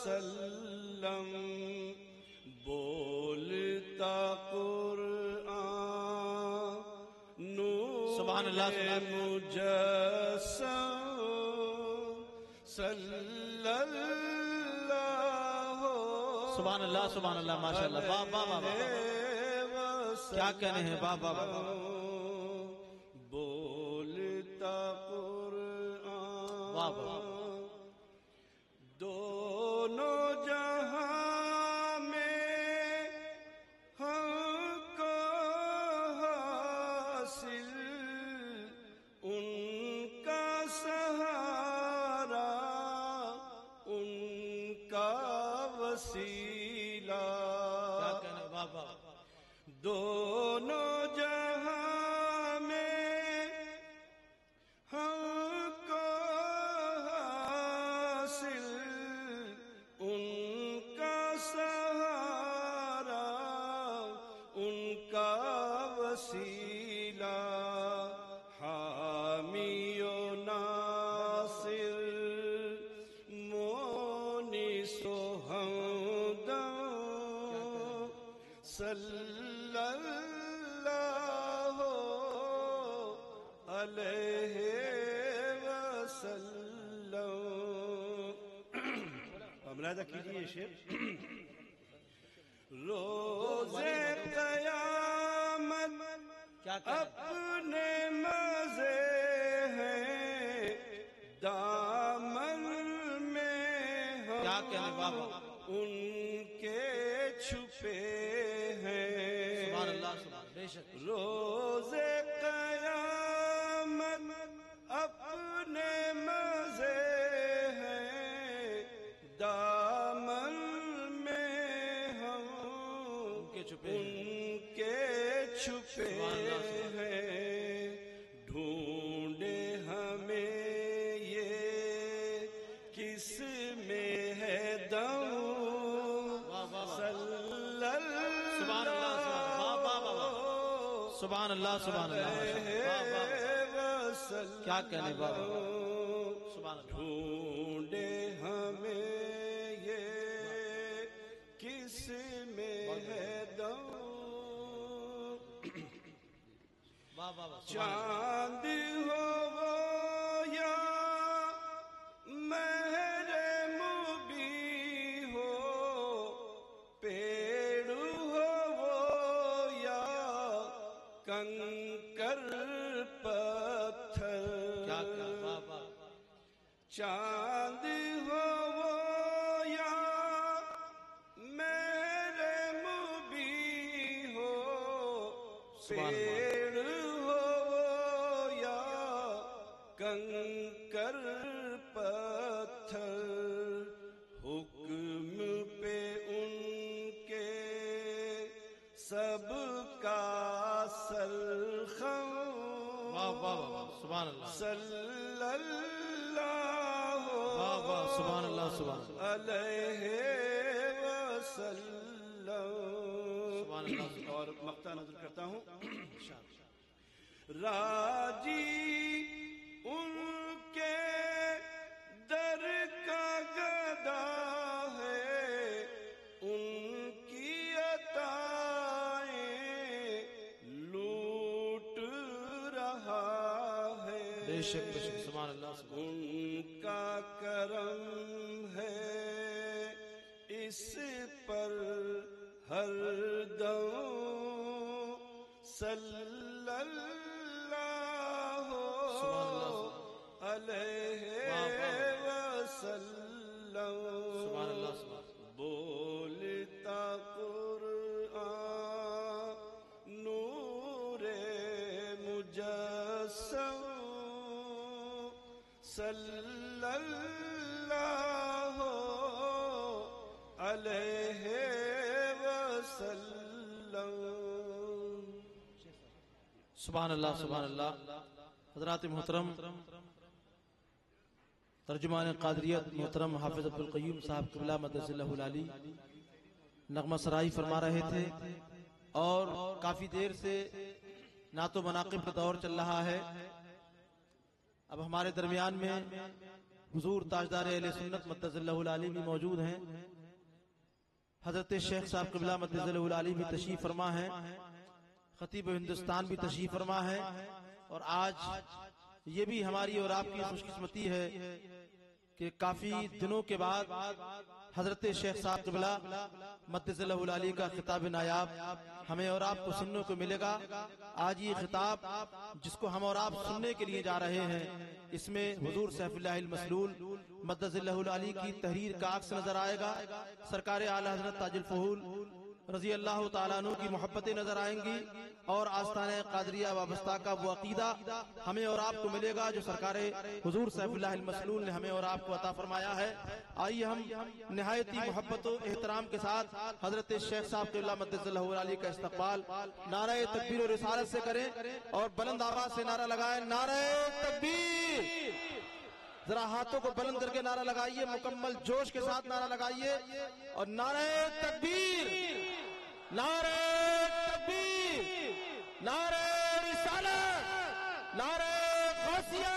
वसल्लम बोलता कुरआन सुभान अल्लाह मुजस्सम सल्लल्लाहु सुभान अल्लाह माशाअल्लाह वाह वाह वाह क्या कहने हैं वाह वाह वाह बोलता कुरआन वाह वाह दोनों जहां में हमको हासिल उनका सहारा उनका वसीला। क्या कहने वाह वाह दोनों जहां में हमको हासिल उनका सहारा उनका वसीला। हामियो नासिर मोनिसो हमदम सल्लल्लाहु अलैहि वसल्लम। मुलाहिजा कीजिए शेर। रोज़े क़यामत क्या अपने मज़े हैं दामन में हम क्या कहने वाह वाह उनके छुपे हैं। सुभान अल्लाह बेशक रोज़े क़यामत अपने मज़े हैं दामन में हम उनके छुपे हैं। ढूंढे हमें ये किस में है दम सुभान अल्लाह क्या कहने बाबा सुभान अल्लाह। ढूंढे हमें ये किस में है दम चांद हो वो या मेरे मुबी हो पेड़ हो वो या कंकर पत्थर। क्या बाबा चांद हो वो या मेरे मुबी हो पेड़ हो या कंकर पत्थर। हुक्म पे उनके सबका सलखम सुभान अल्लाह सल्लल्लाहु सुभान अल्लाह अलैहि वसल्लम। और मक्ता नजर करता हूँ। राजी उनके दर का गदा है उनकी अताएं लूट रहा है। सुभान अल्लाह उनका करम है इस पर हर दम सल्लल्लाहु अलैहि वसल्लम। बोलता कुरआन नूरे मुजस्सम सल्लल्लाहु अलैहि वसल्लम। सुभान अल्लाह हज़रात मोहतरम तर्जुमान क़ादिरियत मोहतरम हाफिज़ अब्दुल क़य्यूम साहब क़िबला मददसिल्लाहुल आली नग़मा सराई फरमा रहे थे और काफी देर से नातो मनाक़िब का दौर चल रहा है। अब हमारे दरमियान में हुजूर ताजदार अहले सुन्नत मद्दज़ल्लहुल आली भी मौजूद हैं। हजरत शेख साहब क़िबला मद्दज़ल्लहुल आली भी तशरीफ फरमा है, खतीब हिंदुस्तान भी तशरीफ फरमा है। और आज ये भी हमारी और आपकी खुशकिस्मती है कि काफी दिनों के बाद हजरत शेख साहब क़िबला मद्दज़ल्लहुल आली का खिताब नायाब हमें और आपको सुनने को मिलेगा। आज ये खिताब जिसको हम और आप सुनने के लिए जा रहे हैं, इसमें हुजूर सैफुल्लाहिल मसलूल मद्दज़ल्लहुल आली की तहरीर का अक्स नजर आएगा। सरकार आला हज़रत ताजुल फहूल रज़ी अल्लाह ताला अन्हु की मोहब्बतें नजर आएंगी और आस्ताने कादरिया वाबस्ता का वो अकीदा हमें और आपको मिलेगा जो सरकार हुजूर सैफुल्लाहिल मसलूल ने हमें और आपको अता फरमाया है। आइए हम निहायती मोहब्बत और एहतराम के साथ हजरत शेख साहब क़िबला मद्दज़ल्लहुल आली का इस्तक़बाल नारे तकबीर और रिसालत से करें और बुलंद आवाज से नारा लगाएं, नारे तकबीर। जरा हाथों को बुलंद करके नारा लगाइए, मुकम्मल जोश के साथ नारा लगाइए और नारे तकबीर, नारे तकबीर, नारे रिसालत, नारे गौसिया,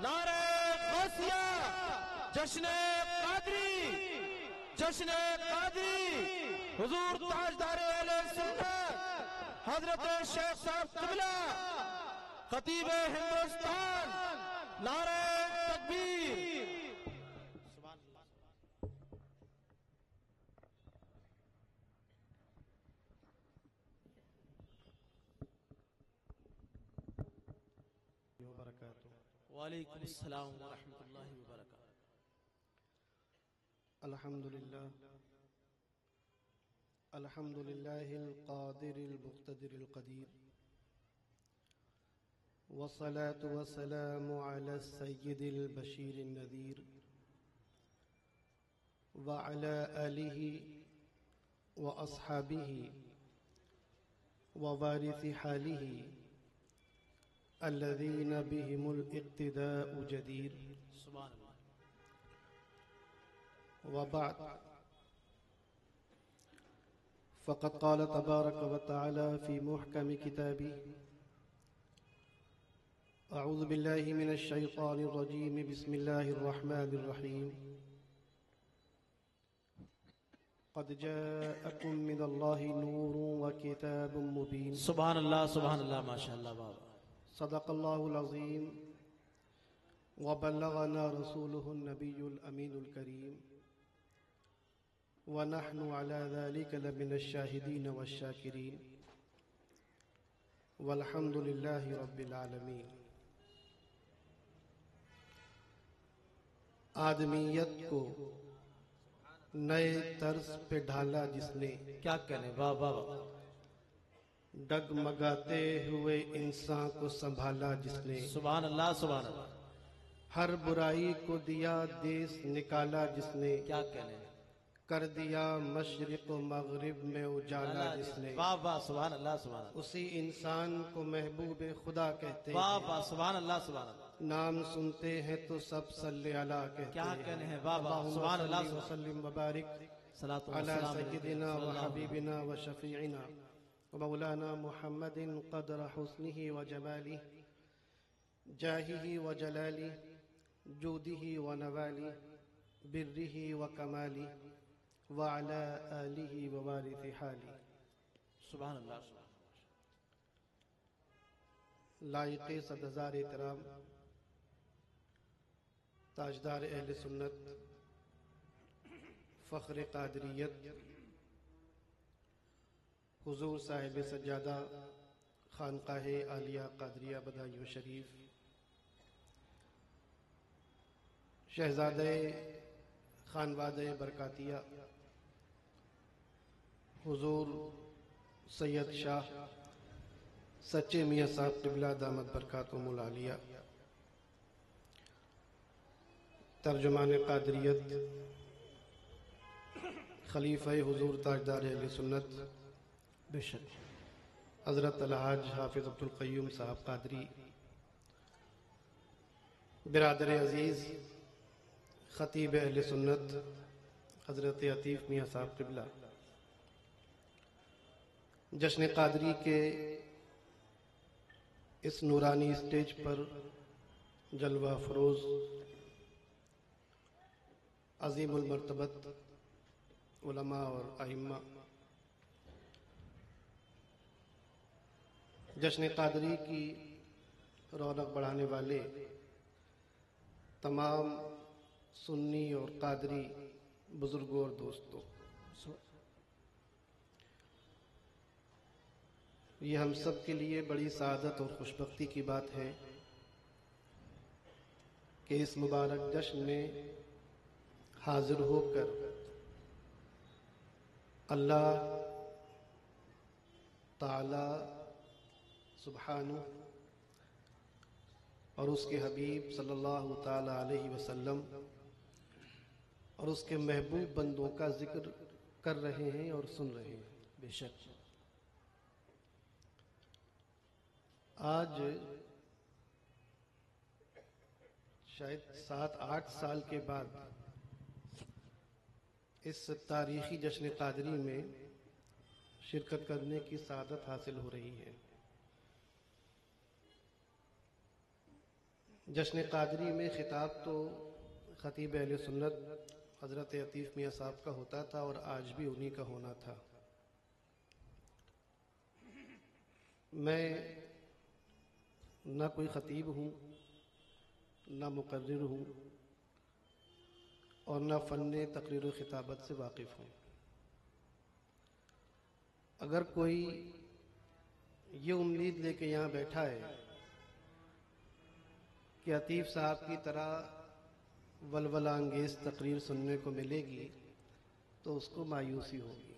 नारे गौसिया, जश्न कादरी, जश्न कादरी, हुजूर ताजदार अहले सुन्नत हजरत शेख साहब क़िबला खतीब हिंदुस्तान, नारे तकबीर। वालेकुम अस्सलाम व रहमतुल्लाहि व बरकातुहू। अल्हम्दुलिल्लाह, अल्हम्दुलिल्लाहिल क़ादिरिल मुक़्तदिरिल क़दीर, वस्सलातु वस्सलामु अला सय्यिदिल बशीरिन नज़ीर व अला आलिहि व अस्हाबिहि व वारिसि हालिहि अल्लज़ीन बिहिमुल इक़्तिदाउ जदीर। सुभान अल्लाह। व बाद फ़क़द क़ाल तबारक व तआला फ़ी मुहकम किताबिही अऊज़ु बिल्लाहि मिनश शैतानिर रजीम बिस्मिल्लाहिर रहमानिर रहीम क़द जाअकुम मिनल्लाहि नूरुन व किताबुम मुबीन। सुभान अल्लाह, सुभान अल्लाह, माशाअल्लाह। बाबा सदक़ल्लाहुल अज़ीम व बल्लगना रसूलुहुन नबियुल अमीनुल करीम व नहनु अला ज़ालिका लमिनश शाहिदीन वश्शाकिरीन वल्हम्दुलिल्लाहि रब्बिल आलमीन। आदमियत को नए तर्ज पे ढाला जिसने, क्या कहने, वाह वाह वाह। डगमगाते हुए इंसान को संभाला जिसने, सुभान अल्लाह, सुभान अल्लाह। हर बुराई को दिया देश निकाला जिसने, क्या कहने, कर दिया मशरिक़ व मग़रिब में उजाला जिसने, वाह वाह, सुभान अल्लाह, सुभान अल्लाह। उसी इंसान को महबूब खुदा कहते वाह हैं। वाह, सुभान अल्लाह, सुभान अल्लाह। नाम सुनते हैं तो सब सल्ले अला कहते क्या हैं। कहने हैं, वाह वाह, सुभान अल्लाह, अल्लाहुम्मा सल्ली व बारिक सलातो व अला सलाम सय्यिदिना व हबीबिना व शफीइना व मौलाना मुहम्मदिन क़द्र हुस्निही व जमालिही जाहिही व जलालिही जूदिही व नवालिही बिर्रिही व कमालिही व अला आलिही व वारिसि हालिही। सुभान अल्लाह। लायक़े सदहज़ार एहतराम ताजदार अहले सुन्नत फ़ख्र कादरियत हुजूर साहिब सज्जादा खानकाहे आलिया कादरिया बदायूं शरीफ, शहजादे खानवादे बरकातिया हुजूर सैयद शाह सच्चे मियाँ साहब क़िबला दामद बरकातुहुमुल आलिया, तर्जुमान कादरियत खलीफा हुजूर ताजदार अहले सुन्नत बेशक हज़रत अलहाज हाफिज़ अब्दुल क़य्यूम साहब कादरी, बिरादर अज़ीज़ खतीब अहले सुन्नत हज़रत अतीफ़ मियाँ साहब क़िबला, जश्न कादरी के इस नूरानी स्टेज पर जलवा फरोज अज़ीमुल मर्तबत उलमा और अइम्मा, जश्न क़ादरी की रौनक बढ़ाने वाले तमाम सुन्नी और क़ादरी बुजुर्गों और दोस्तों, ये हम सब के लिए बड़ी सादत और खुशबख्ती की बात है कि इस मुबारक जश्न में हाजिर होकर अल्लाह ताला सुब्हानहू और उसके हबीब सल्लल्लाहु ताला अलैहि वसल्लम और उसके महबूब बंदों का जिक्र कर रहे हैं और सुन रहे हैं। बेशक आज शायद 7-8 साल के बाद इस तारीखी जश्न क़ादरी में शिरकत करने की सादत हासिल हो रही है। जश्न क़ादरी में खिताब तो खतीब अहले सुन्नत हज़रत अतीफ़ मियाँ साहब का होता था और आज भी उन्हीं का होना था। मैं ना कोई खतीब हूँ, ना मुकर्रिर हूँ और ना फ़न्ने तक़रीर व खिताबत से वाकिफ़ हूँ। अगर कोई ये उम्मीद लेके यहाँ बैठा है कि अतीफ़ साहब की तरह वलवला अंगेज़ तकरीर सुनने को मिलेगी तो उसको मायूसी होगी।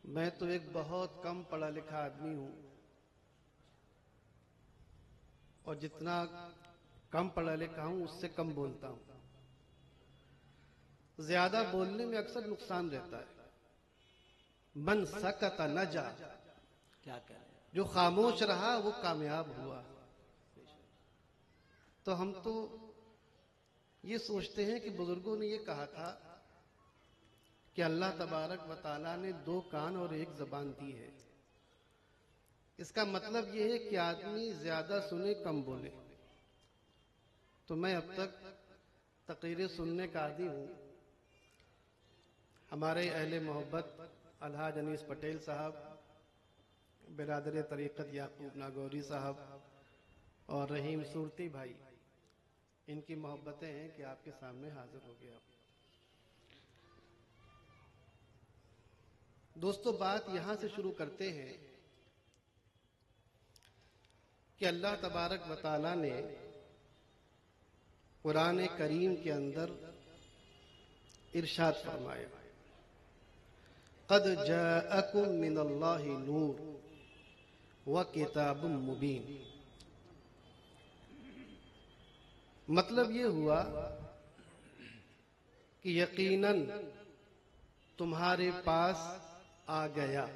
मैं तो एक बहुत कम पढ़ा लिखा आदमी हूँ और जितना कम पढ़ा लिखा हूँ उससे कम बोलता हूँ। ज्यादा बोलने में अक्सर नुकसान रहता है। मन सकत नजा, क्या कह रहे हैं। जो खामोश रहा वो कामयाब हुआ। तो हम तो ये सोचते हैं कि बुजुर्गों ने ये कहा था कि अल्लाह तबारक व तआला ने 2 कान और 1 ज़बान दी है। इसका मतलब ये है कि आदमी ज्यादा सुने कम बोले। तो मैं अब तक तकरीरें सुनने का आदी हूँ। हमारे अहले मोहब्बत अलहाज अनीस पटेल साहब, बिरादर तरीक़त याकूब नागौरी साहब और रहीम सूरती भाई, इनकी मोहब्बतें हैं कि आपके सामने हाजिर हो गया। दोस्तों, बात यहां से शुरू करते हैं कि अल्लाह तबारक व तआला ने कुरान करीम के अंदर इरशाद फरमाया, क़द जाअकुम मिनल्लाहि नूर व किताबुम मुबीन। मतलब ये हुआ कि यकीनन तुम्हारे पास आ गया।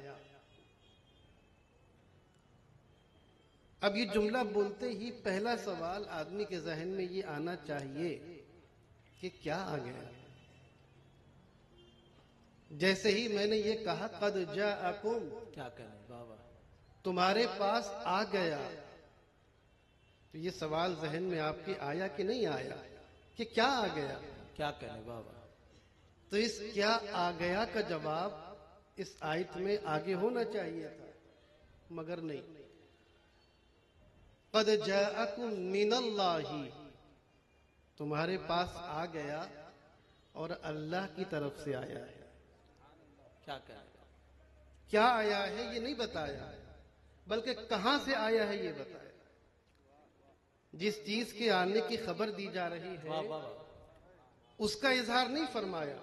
अब ये जुमला बोलते ही पहला सवाल आदमी के जहन में ये आना चाहिए कि क्या आ गया। जैसे ही मैंने ये कहा क़द जाअकुम, क्या कह रहे हैं बाबा, तुम्हारे पास आ गया, तो ये सवाल जहन में आपके आया कि नहीं आया कि क्या आ गया। क्या कह रहे हैं बाबा। तो इस क्या आ गया का जवाब इस आयत में आगे होना चाहिए था, मगर नहीं। क़द जाअकुम मिनल्लाहि, तुम्हारे पास आ गया और अल्लाह की तरफ से आया है। क्या कह रहे हैं। क्या आया है ये नहीं बताया, बल्कि कहां से आया है ये बताया। जिस चीज के आने की खबर दी जा रही वाह है वाह वाह। उसका इजहार नहीं फरमाया,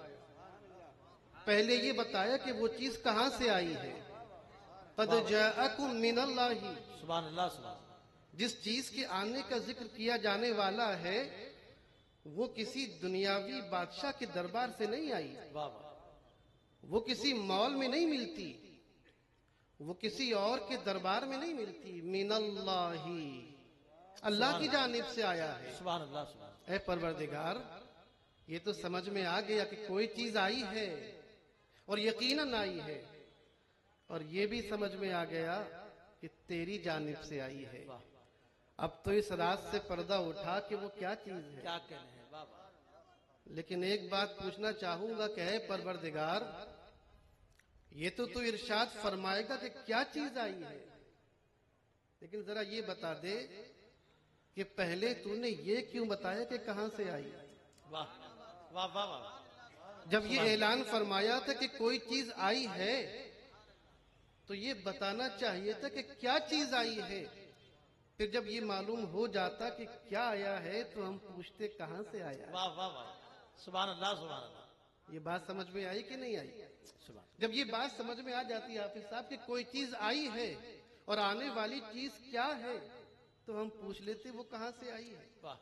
पहले ये बताया कि वो चीज कहां से आई है। क़द जाअकुम मिनल्लाहि, सुभान अल्लाह सुभान। जिस चीज के आने का जिक्र किया जाने वाला है वो किसी दुनियावी बादशाह के दरबार से नहीं आई, वाह वाह। वो किसी मॉल में नहीं मिलती, वो किसी और के दरबार में नहीं मिलती। मिनल्लाहि, अल्लाह की जानिब से आया है। सुभान अल्लाह सुभान। ऐ परवरदिगार, ये तो समझ में आ गया कि कोई चीज आई है और यकीनन आई है, और ये भी समझ में आ गया कि तेरी जानिब से आई है। वाह। अब तो इस रात से पर्दा उठा कि वो क्या चीज है। क्या कह रहे हैं बाबा। लेकिन एक बात पूछना चाहूंगा कि है परवरदिगार, ये तो तू इरशाद फरमाएगा कि क्या चीज आई है, लेकिन जरा ये बता दे कि पहले तूने ये क्यों बताया कि कहां से आई। वाह वाह वाह वाह। जब ये ऐलान फरमाया था कि कोई चीज आई है तो ये बताना चाहिए था कि क्या चीज आई है। फिर जब ये मालूम हो जाता कि क्या आया है तो हम पूछते कहां से आया है। वाह वाह वाह। सुभान अल्लाह सुभान अल्लाह। ये बात समझ में आई कि नहीं आई। सुभान। जब ये बात समझ में आ जाती है हाफिज साहब कि कोई चीज आई है और आने वाली चीज क्या है, तो हम पूछ लेते वो कहां से आई है। वाह।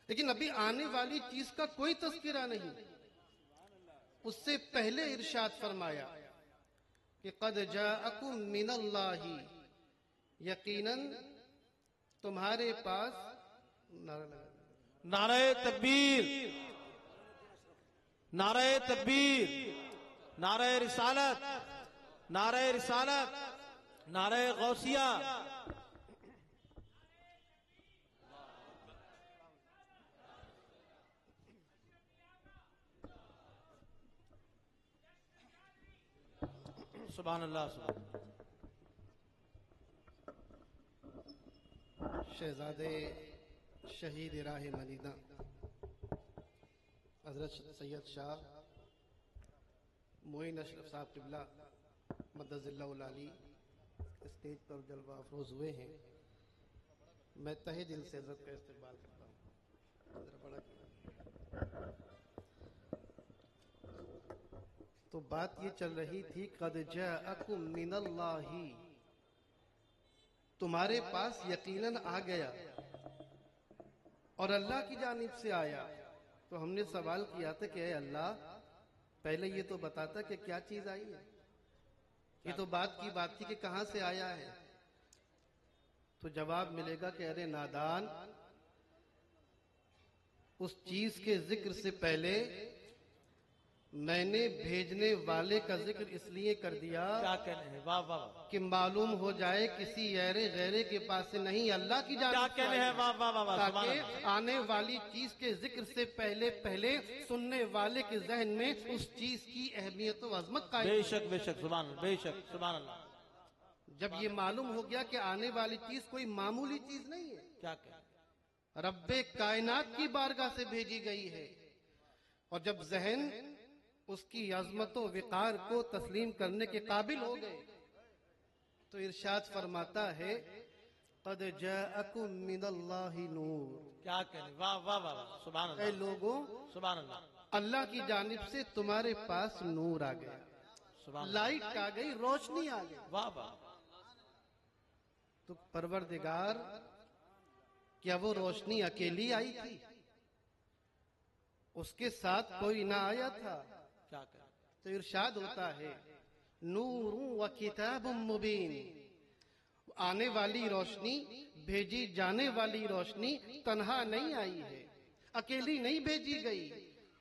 लेकिन अभी आने वाली चीज का कोई तस्करा नहीं। उससे पहले इरशाद फरमाया कि कद जाअकुम मिनल्लाहि, यकीनन तुम्हारे पास, नारे तकबीर, नारे तकबीर, नारे रिसालत, नारे रिसालत, नारे गौसिया। सुभान अल्लाह सुभान। शहजादे शहीद राह मदीना हजरत सैयद शाह मोइन अशरफ साहब क़िबला मद्दज़िल्लाहुल आली स्टेज पर जलवा अफरोज हुए हैं। मैं तहे दिल से हजरत का इस्तकबाल करता हूँ। जरा बड़ा तो बात ये चल रही थी, क़द जाअकुम मिनल्लाहि, तुम्हारे पास यकीनन आ गया और अल्लाह की जानिब से आया। तो हमने सवाल किया था कि अल्लाह पहले ये तो बताता कि क्या चीज आई है। ये तो बात की बात थी कि कहां से आया है। तो जवाब मिलेगा कि अरे नादान, उस चीज के जिक्र से पहले मैंने भेजने वाले का जिक्र इसलिए कर दिया क्या कहने हैं। वाह वाह वाह। कि मालूम हो जाए किसी गैरे के पास से नहीं, अल्लाह की क्या जानिब से कहने आई हैं। है। वाह वाह वाह वाह। सुभान ताकि अल्लाह। आने वाली चीज के जिक्र से पहले पहले सुनने वाले के जहन में उस चीज की अहमियत और अजमत कायम हो। बेशक बेशक सुभान अल्लाह, बेशक सुभान अल्लाह। जब ये मालूम हो गया कि आने वाली चीज कोई मामूली चीज नहीं है, क्या कहने। रब्बे कायनात की बारगाह से भेजी गई है। और जब जहन उसकी अजमतों विकार को तस्लीम करने के काबिल हो गए तो इरशाद फरमाता है, क़द जाअकुम मिनल्लाहि नूर। क्या कहने। वाह वाह वाह वाह। सुभान ऐ अल्लाह लोगों, सुभान अल्लाह अल्लाह की जानिब से तुम्हारे पास नूर आ गया, सुभान अल्लाह। लाइट आ गई, रोशनी आ गई। वाह वाह। तो परवरदिगार, क्या वो रोशनी अकेली आई थी? उसके साथ कोई ना आया था? क्या कहने। तो इरशाद होता है, नूरुन व किताबुम मुबीन, आने वाली रोशनी, भेजी जाने वाली रोशनी तन्हा नहीं आई है, अकेली नहीं भेजी गई,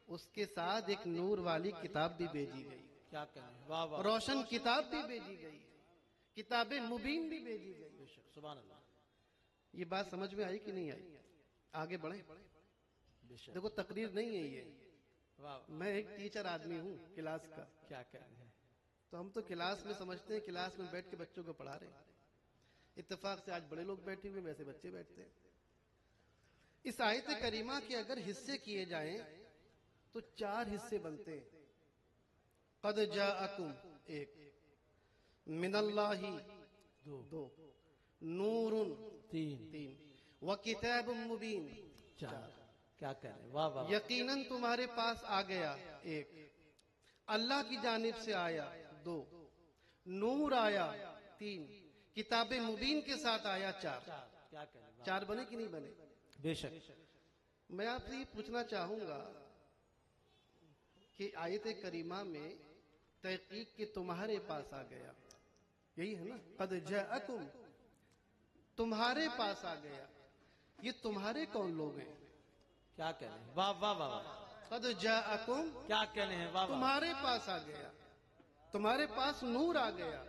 उसके साथ एक नूर वाली किताब भी भेजी गई। क्या कहने। वाह वाह। रोशन किताब भी भेजी गई, किताबे मुबीन भी भेजी गई। बेशक सुभान अल्लाह। ये बात समझ में आई कि नहीं आई? आगे बढ़े। बेशक। देखो तकरीर नहीं है ये, वाह। मैं एक टीचर आदमी हूँ क्लास का। क्या कहने हैं। तो हम तो क्लास में समझते हैं क्लास में बैठ के बच्चों को पढ़ा रहे हैं। इत्तेफाक से आज बड़े लोग बैठे हुए, वैसे बच्चे बैठते हैं। इस आयत करीमा के अगर हिस्से किए जाएं तो 4 हिस्से बनते हैं। क़द जाअकुम 1, मिनल्लाहि 2, नूरुन 3, व किताबुम मुबीन 4। क्या कहने। वाह वाह। यकीनन तुम्हारे पास आ गया 1, अल्लाह की जानिब से आया 2, नूर आया 3, किताबे मुबीन के साथ आया 4। क्या कहने। 4 बने कि नहीं बने? बेशक। मैं आपसे ये पूछना चाहूंगा कि आयत करीमा में तहकीक के तुम्हारे पास आ गया, यही है ना? क़द जाअकुम, तुम्हारे पास आ गया। ये तुम्हारे कौन लोग हैं? क्या कहने। वाह वाह वाह वाह। क़द जाअकुम, क्या कहने हैं। वाह वाह। तुम्हारे पास आ गया, तुम्हारे पास नूर आ गया,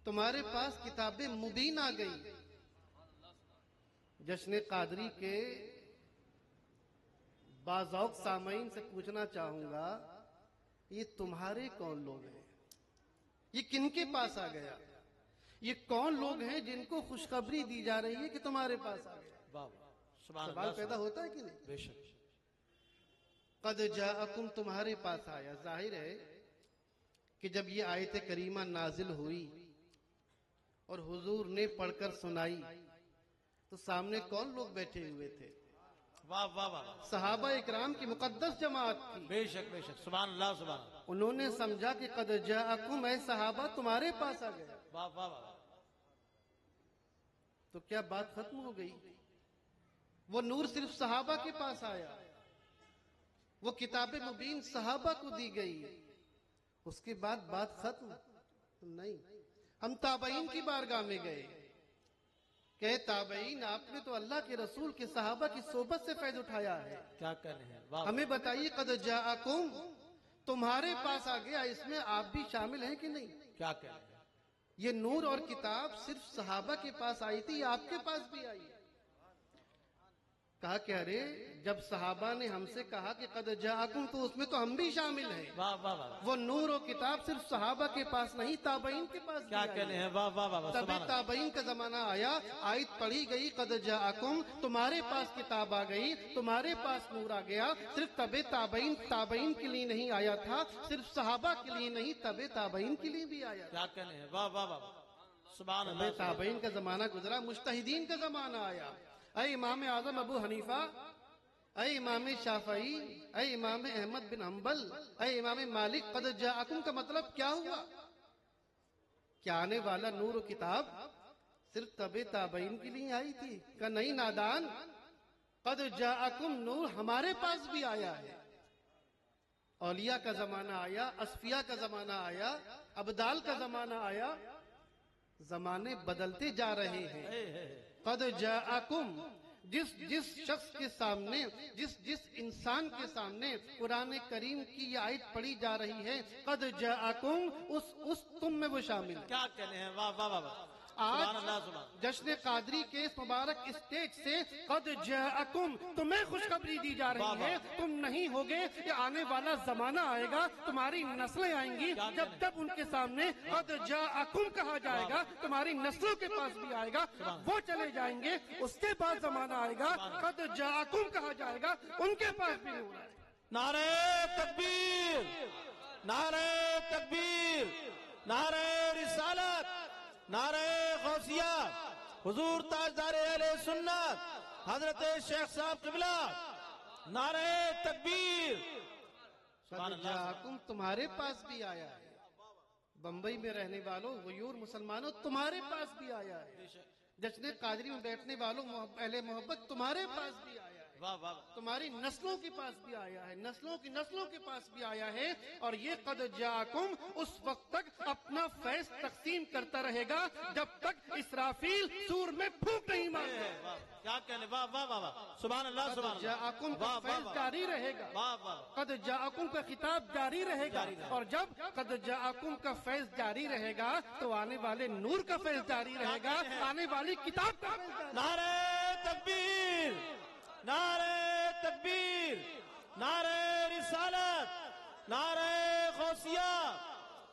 तुम्हारे पास किताबें मुबीन आ गई। जश्न कादरी के बाज़ौक़ सामईन से पूछना चाहूंगा, ये तुम्हारे कौन लोग हैं? ये किनके पास आ गया? ये कौन लोग हैं जिनको खुशखबरी दी जा रही है कि तुम्हारे पास आ गया? वाह वाह, सुभान सवाल अल्लाह, पैदा होता है कि नहीं? बेशक। कद जाअकुम तुम्हारे पास आया, जाहिर है कि जब ये आयत करीमा नाजिल हुई और हुजूर ने पढ़कर सुनाई तो सामने कौन लोग बैठे हुए थे? वाह वाह वाह, सहाबा इकराम की मुकद्दस जमात थी। बेशक बेशक, सुभान अल्लाह सुभान अल्लाह। उन्होंने समझा कि कद जाअकुम ऐ सहाबा तुम्हारे पास आ गया, वाह वाह वाह, तो क्या बात खत्म हो गई? वो नूर सिर्फ सहाबा के पास आया, वो किताब मुबीन सहाबा को दी गई, उसके बाद बात खत्म? नहीं। हम ताबईन की बारगाह में गए, कहे ताबईन आपने तो अल्लाह के रसूल के सहाबा की सोबत से फैज उठाया है, क्या कर रहे हैं? वाह, हमें बताइए कद जाअकुम तुम्हारे पास आ गया, इसमें आप भी शामिल हैं कि नहीं? क्या कर रहे हैं? ये नूर और किताब सिर्फ सहाबा के पास आई थी, आपके पास भी आई है। कहा कि अरे जब सहाबा ने हमसे कहा कि कद जाअकुम, तो उसमें तो हम भी शामिल हैं। वाह वाह वाह, वो नूर और किताब सिर्फ सहाबा के पास नहीं, ताबईन के पास क्या भी कह आई रहे है। हैं? वाह वाह वाह, तभी सुभान अल्लाह। ताबईन का जमाना आया, आयत पढ़ी गई कद जाअकुम, तुम्हारे पास किताब आ गई, तुम्हारे पास नूर आ गया। सिर्फ तबे ताबईन के लिए नहीं आया था, सिर्फ सहाबा के लिए नहीं, तबे ताबईन के लिए भी आया था। क्या कह रहे हैं? वाह वाह वाह, सुभान तबे अल्लाह। ताबईन का जमाना गुजरा, मुज्तहिदीन का जमाना आया। ऐ इमाम आजम अबू हनीफा, ऐ इमाम शाफई, ऐ इमाम अहमद बिन हम्बल, ऐ इमाम मालिक, कद जाअकुम का मतलब क्या हुआ? क्या आने वाला नूर और किताब सिर्फ तबे ताबईन के लिए आई थी? का नहीं नादान, कद जाअकुम नूर हमारे पास भी आया है। औलिया का जमाना आया, असफिया का जमाना आया, अबदाल का जमाना आया, जमाने बदलते जा रहे हैं। कद जाअकुम, जिस शख्स के सामने, जिस इंसान के सामने कुरान करीम की ये आयत पढ़ी जा रही है, कद जाअकुम, उस तुम में वो शामिल है। क्या कह रहे हैं? वाह वाह वाह, सुभान अल्लाह सुभान। आज जश्न कादरी के इस मुबारक स्टेज से कद जाअकुम तुम्हें खुशखबरी दी जा रही है, तुम नहीं होगे, ये आने वाला जमाना आएगा, तुम्हारी नस्लें आएंगी, जब जब उनके सामने कद जाअकुम कहा जाएगा, तुम्हारी नस्लों के पास भी आएगा, वो चले जाएंगे। उसके बाद जमाना आएगा, कद जाअकुम कहा जाएगा, उनके पास भी नहीं होगा। नारे तकबीर, नारे तकबीर, नारे रिसालत, नारे गौसिया, हुजूर ताजदार अहले सुन्नत हजरत शेख साहब किबला, नारे तकबीर। कद जाअकुम तुम्हारे पास भी आया है। बंबई में रहने वालों, गयूर मुसलमानों, तुम्हारे पास भी आया है। जश्न कादरी में बैठने वालों, अहले मोहब्बत, तुम्हारे पास भी आया है। वाह वाह, तुम्हारी नस्लों के पास भी आया है, नस्लों की नस्लों के पास भी आया है। और ये कद जाअकुम उस वक्त तक अपना फैज तकसीम करता रहेगा जब तक इसराफील सूर में फूंक नहीं मारता। क्या कहने? वाह वाह वाह, सुभान अल्लाह सुभान कद जाअकुम का फैज जारी रहेगा, वाह वाह, कद जाअकुम का खिताब जारी रहेगा। और जब कद जाअकुम का फैज जारी रहेगा तो आने वाले नूर का फैज जारी रहेगा, आने वाली किताब का फैज जारी। नारे तकबीर, नारे तकबीर, नारे रिसालत, नारे गौसिया,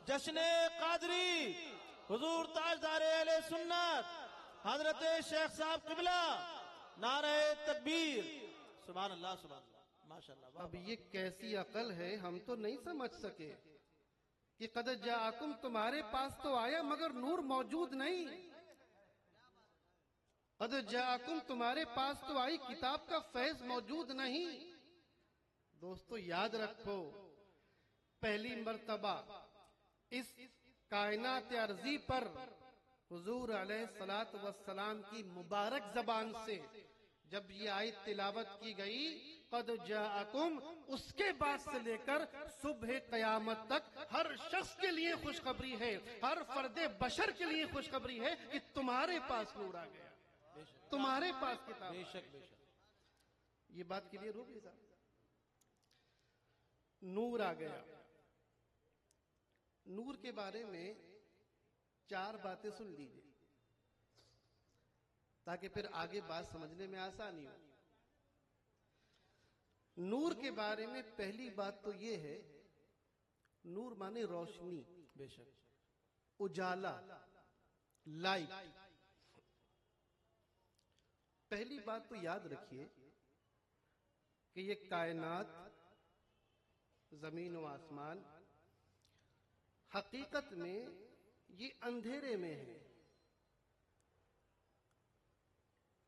जश्न कादरी, हुजूर ताजदार अहले सुन्नत हजरत शेख साहब किबला, नारे तकबीर, सुभान अल्लाह सुभान अल्लाह, माशाअल्लाह। अब ये कैसी अकल है, हम तो नहीं समझ सके कि कद जाअकुम तुम्हारे पास तो आया मगर नूर मौजूद नहीं। कद जाअकुम तुम्हारे पास तो आई, किताब का फैज मौजूद नहीं। दोस्तों याद रखो, पहली मर्तबा इस कायनात अर्जी पर हुजूर अलैहिस्सलात वस्सलाम की मुबारक जबान से जब ये आयत तिलावत की गई, कद जाअकुम, उसके बाद से लेकर सुबह कयामत तक हर शख्स के लिए खुशखबरी है, हर फर्दे बशर के लिए खुशखबरी है कि तुम्हारे पास नूर आ गया, तुम्हारे पास किताब। बेशक बेशक, ये बात क्लियर हो गई साहब? नूर आ गया। नूर के बारे में 4 बातें सुन लीजिए ताकि फिर आगे बात समझने में आसानी हो। नूर के बारे में पहली बात तो ये है, नूर माने रोशनी, बेशक, उजाला, लाइट। पहली बात तो याद रखिए कि ये कायनात, जमीन व आसमान हकीकत में ये अंधेरे में है।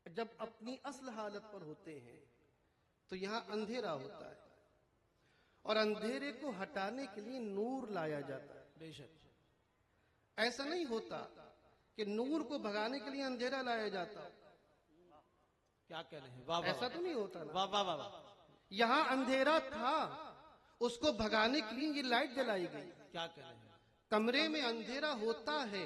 जब अपनी असल हालत पर होते हैं तो यहां अंधेरा होता है, और अंधेरे को हटाने के लिए नूर लाया जाता है। बेशक, ऐसा नहीं होता कि नूर को भगाने के लिए अंधेरा लाया जाता। क्या कह रहे हैं? वाह वाह, ऐसा तो नहीं होता ना। वाह वाह वाह वाह, यहां अंधेरा था, उसको भगाने के लिए ये लाइट जलाई गई। क्या कह रहे हैं? कमरे में अंधेरा होता है,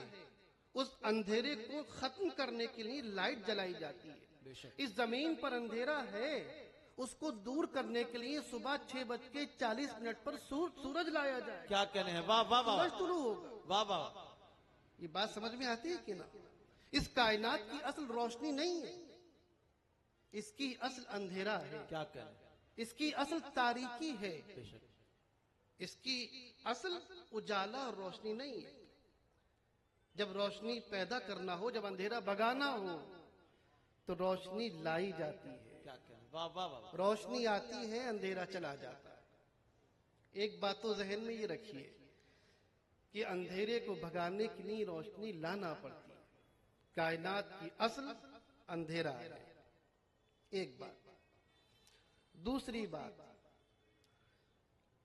उस अंधेरे को खत्म करने के लिए लाइट जलाई जाती है। बेशक, इस जमीन पर अंधेरा है, उसको दूर करने के लिए सुबह 6:40 पर सूरज लाया जाए। क्या कह रहे हैं? वाह वाह वाह, सूरज शुरू होगा। वाह वाह, ये बात समझ में आती है कि ना? इस कायनात की असल रोशनी नहीं है, इसकी असल अंधेरा है, क्या कह रहे हैं? इसकी असल तारीकी है, बेशक, इसकी असल उजाला और रोशनी नहीं है। जब रोशनी पैदा करना हो, जब अंधेरा भगाना हो, तो रोशनी लाई जाती है। क्या कह रहे हैं? वाह वाह वाह, रोशनी आती है, अंधेरा चला जाता है। एक बात तो जहन में ये रखिए कि अंधेरे को भगाने के लिए रोशनी लाना पड़ती है। कायनात की असल अंधेरा है, एक बात। दूसरी बात,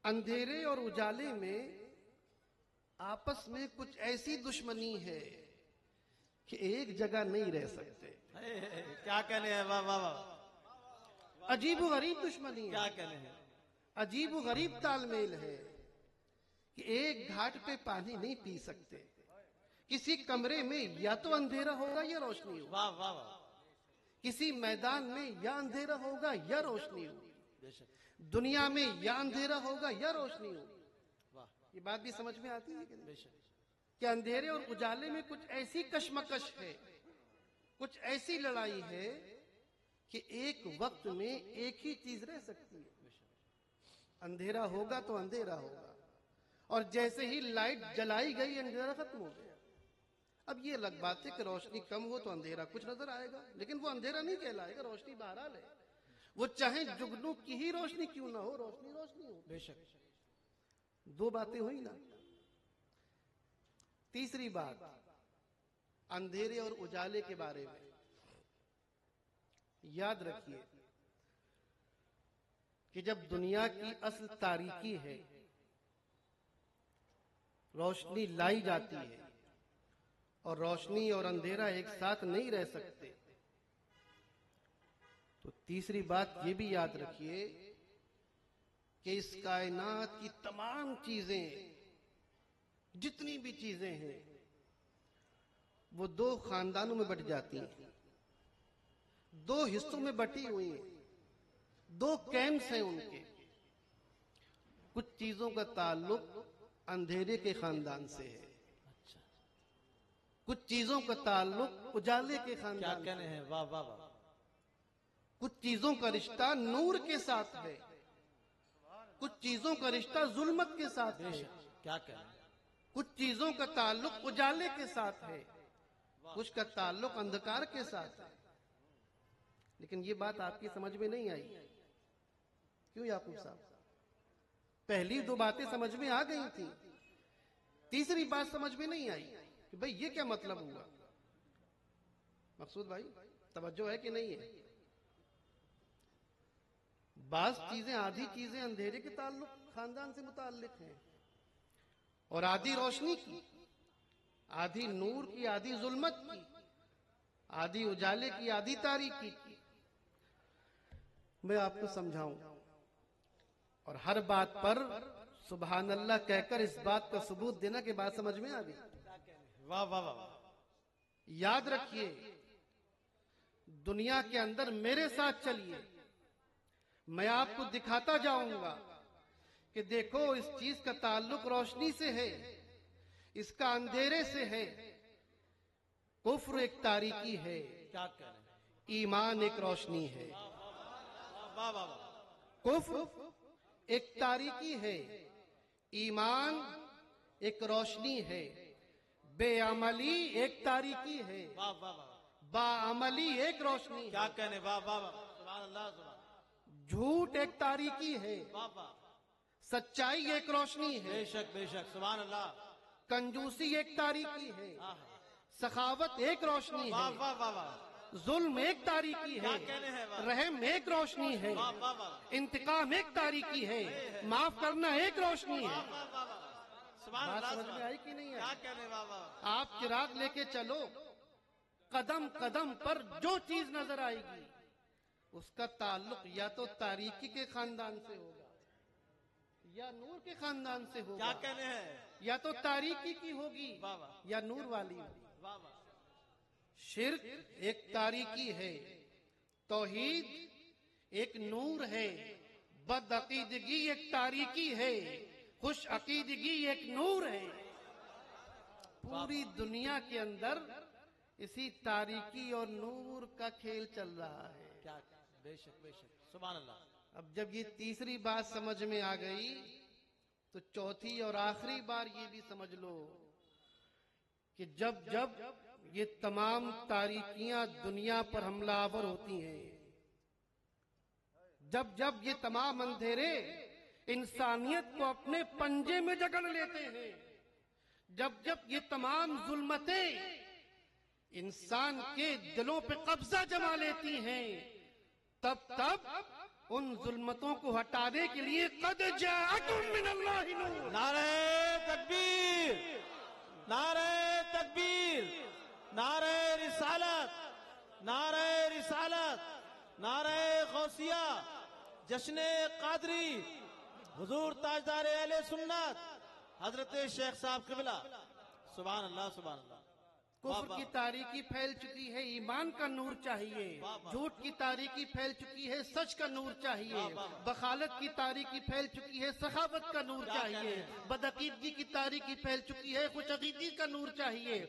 अंधेरे और उजाले में आपस में कुछ ऐसी दुश्मनी है कि एक जगह नहीं रह सकते। क्या कहने हैं? वाह वाह वाह, अजीब गरीब दुश्मनी है, क्या कहने हैं? अजीब गरीब तालमेल है कि एक घाट पे पानी नहीं पी सकते। किसी कमरे में या तो अंधेरा होगा या रोशनी होगा, वाह वाह वाह, किसी मैदान में या अंधेरा होगा या रोशनी होगी, बेशक, दुनिया में या अंधेरा होगा या रोशनी होगी। वाह, ये बात भी समझ में आती है कि नहीं? बेशक, कि अंधेरे और उजाले में कुछ ऐसी कशमकश है, कुछ ऐसी लड़ाई है कि एक वक्त में एक ही चीज रह सकती है। अंधेरा होगा तो अंधेरा होगा, और जैसे ही लाइट जलाई गई अंधेरा खत्म हो गया। अब ये अलग बात है कि रोशनी कम हो तो अंधेरा कुछ नजर आएगा, लेकिन वो अंधेरा नहीं कहलाएगा, रोशनी बहरहाल है। वो चाहे जुगनू की ही रोशनी क्यों ना हो, रोशनी रोशनी हो। बेशक, दो बातें हुई ना। तीसरी बात, अंधेरे और उजाले के बारे में याद रखिए कि जब दुनिया की असल तारीकी है, रोशनी लाई जाती है, और रोशनी और अंधेरा एक साथ नहीं रह सकते, तो तीसरी बात ये भी याद रखिए कि इस कायनात की तमाम चीजें, जितनी भी चीजें हैं, वो दो खानदानों में बट जाती हैं, दो हिस्सों में बटी हुई हैं, दो कैंप्स हैं उनके। कुछ चीजों का ताल्लुक अंधेरे के खानदान से है, कुछ चीजों का ताल्लुक उजाले के क्या खानदान कहने से। हैं? वाह वाह वाह, कुछ चीजों का रिश्ता नूर के साथ है, कुछ चीजों का रिश्ता जुल्मत के साथ है, बेशक, क्या कहने हैं? कुछ चीजों का ताल्लुक उजाले के साथ है, कुछ का ताल्लुक अंधकार के साथ है। लेकिन ये बात आपकी समझ में नहीं आई। क्यों याकूब साहब? पहली दो बातें समझ में आ गई थी, तीसरी बात समझ में नहीं आई कि भाई ये क्या मतलब हुआ। मकसूद भाई तवज्जो है कि नहीं है? बास चीजें, आधी चीजें अंधेरे के ताल्लुक खानदान से मुताल्लिक हैं, और आधी रोशनी की, आधी नूर की, आधी जुल्मत की, आधी उजाले की, आधी तारीकी की। मैं आपको समझाऊं, और हर बात पर सुबहान अल्लाह कहकर इस बात का सबूत देना कि बात समझ में आ गई। वाह वाह वाह, याद रखिए, दुनिया के अंदर मेरे साथ चलिए, मैं आपको दिखाता जाऊंगा कि देखो इस चीज का ताल्लुक रोशनी से है, इसका अंधेरे से है। कुफ्र एक तारीकी है, क्या कह रहे हैं? ईमान एक रोशनी है। वाह वाह वाह, कुफ्र एक तारीकी है, ईमान एक रोशनी है, बेअमली एक तारीकी है, वाह वाह वाह, बाअमली एक रोशनी है, क्या कहने, वाह वाह वाह, सुभान अल्लाह, सुभान, झूठ एक तारीकी है, वाह वाह, सच्चाई एक रोशनी है, बेशक बेशक, सुभान अल्लाह, कंजूसी एक तारीकी है, आहा, सखावत एक रोशनी वाह है, वाह वाह वाह, जुल्म एक तारीकी है, क्या कहने हैं, वाह रहम एक रोशनी है, वाह वाह वाह, इंतकाम एक तारीकी है, माफ करना एक रोशनी है। वाह वाह वाह, सुभान बात अल्लाह, समझ में सुभान, आई कि नहीं क्या आई? कहने, वाह वाह, आप चिराग लेके चलो, कदम कदम पर जो चीज नजर आएगी उसका ताल्लुक या तो तारीकी के खानदान से होगा या नूर के खानदान से क्या होगा, कहने हैं, या तो तारीकी की होगी वाह वाह, या नूर वाली होगी। वाह वाह, शिर्क एक तारीकी है, तौहीद एक नूर है, बदअकीदगी एक तारीकी है, खुश अकीदगी एक नूर है। पूरी दुनिया के अंदर इसी तारीकी और नूर का खेल चल रहा है। क्या, बेशक बेशक, सुभान अल्लाह, अब जब ये तीसरी बात समझ में आ गई तो चौथी और आखिरी बार ये भी समझ लो कि जब जब ये तमाम तारीकियां दुनिया पर हमलावर होती हैं, जब जब ये तमाम अंधेरे इंसानियत को अपने पंजे में जकड़ लेते हैं, जब जब ये तमाम जुल्मतें इंसान के दिलों पे कब्जा जमा लेती हैं, तब तब उन जुल्मतों को हटाने के लिए कद जाअकुम मिनल्लाहि नूर, नारे तकबीर, नारे तकबीर, नारे रिसालत, नारे रिसालत, नारे गौसिया, जश्न कादरी, हुजूर ताजदार अहले सुन्नत हजरत शेख साहब क़िबला, सुभान अल्लाह, सुभान अल्लाह, कुफ्र की तारीकी फैल चुकी है, ईमान का नूर चाहिए, झूठ की तारीकी फैल चुकी है, सच का नूर चाहिए, बखालत की तारीकी फैल चुकी है, सखावत का नूर चाहिए, बदअकीदगी की तारीकी फैल चुकी है, खुशअकीदगी का नूर चाहिए,